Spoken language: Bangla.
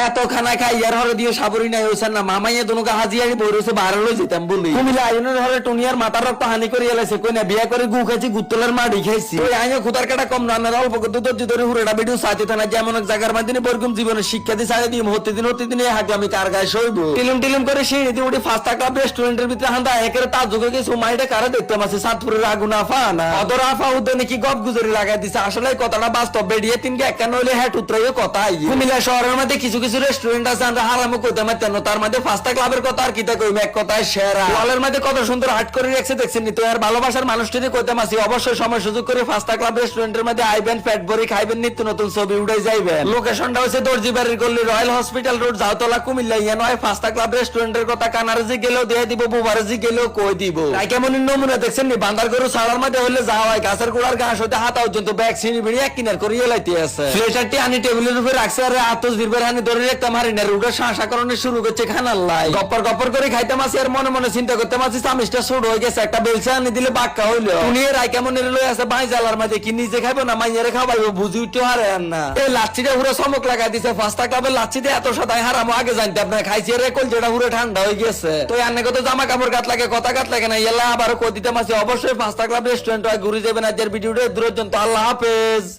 এত খানা খাই ইয়ার হরে দিয়ে সাবরি নাই হইছেন না মামাইয়া দনুকা হাজিয়ারি বই রয়েছে বাইরে লই যেতাম বলি কুমিল্লা আইনের হরে টুনিয়ার মাথার রক্ত হানি করে এলাইছে কই না বিয়া করে গু খাইছি গুত্তলের মাড়ি খাইছি ওই আইনে খুদার কাটা কম না অল্প কত ধৈর্য ধরে হুরেটা ভিডিও সাথে থানা যেমন এক জায়গার মাধ্যমে বরকম জীবনের শিক্ষা দিয়ে সাড়ে দিয়ে হতে দিন হাঁটলে আমি কার গায়ে সইব টিলিম করে সেই রীতি উঠে ফাস্তা ক্লাব রেস্টুরেন্টের ভিতরে হান্দা একের তার যোগে গেছে মাইটা কারা দেখতে মাসে সাতপুরের আগুন আফা না অদর আফা উদ্যানে কি গপ গুজরি লাগাই দিছে আসলে কথাটা বাস্তব বেরিয়ে তিনকে একান্ন হইলে হ্যাট উত্তরাইও কথা আইয়ে কুমিল্লা শহরের মধ্যে কিছু কিছু রেস্টুরেন্ট আছে আমরা হারামো কইতে মারতেন তার মধ্যে ফাস্তা ক্লাবের কথা আর কিতা কইম এক কথায় সেরা ওয়ালের মধ্যে কত সুন্দর হাট করে রাখছে দেখছেন নি তো আর ভালোবাসার মানুষটিকে কইতে মাসি অবশ্যই সময় সুযোগ করে ফাস্তা ক্লাব রেস্টুরেন্টের মধ্যে আইবেন পেট ভরে খাইবেন নিত্য নতুন ছবি উঠাই যাইবেন লোকেশনটা হচ্ছে দর্জিবাড়ির গল্লি রয়্যাল হসপিটাল রোড জাউতলা কুমিল্লা ইয়া নয় ফাস্তা ক্লাব রেস্টুরেন্টের কথা কানারজি গেলেও দিয়ে দিব বুবারজি গেলেও কই দিব তাই কেমন নমুনা দেখছেন নি বান্দার গরু ছাড়ার মধ্যে হইলে যাওয়া হয় গাছের গোড়ার ঘাস হতে হাত পর্যন্ত ব্যাগ ছিনি বিড়ি এক কিনার করিয়ে লাইতে আছে ফ্লেটারটি আনি টেবিলের উপরে রাখছে আর আতস দিরবের হানি ধরে রাখতে মারি না রুটা শাঁসাকরণে শুরু করছে খানার লাই গপ্পর করে খাইতে মাসি আর মনে মনে চিন্তা করতে মাসি চামিচটা ছোট হয়ে গেছে একটা বেলচা আনি দিলে বাক্কা হইলো উনি রাই কেমন লই আছে ভাই জ্বালার মধ্যে কি নিজে খাইবো না মাইয়ারে খাওয়াইবো বুঝি উঠতে হারে না এই লাচ্ছিটা পুরো চমক লাগাই দিছে ফাস্তা ক্লাবের লাচ্ছিতে এত সদাই হারামো আগে জানতে আপনার খাইছি রে কল যেটা পুরো ঠান্ডা হয়ে গেছে তো আন্নে কত জামা কাপড় গাত লাগে কথা গাত লাগে না এলা আবার কই দিতে মাসি অবশ্যই ফাস্তা ক্লাব রেস্টুরেন্ট ঘুরে যাবেন আজকের ভিডিওটা দূরের জন্য আল্লাহ হাফেজ।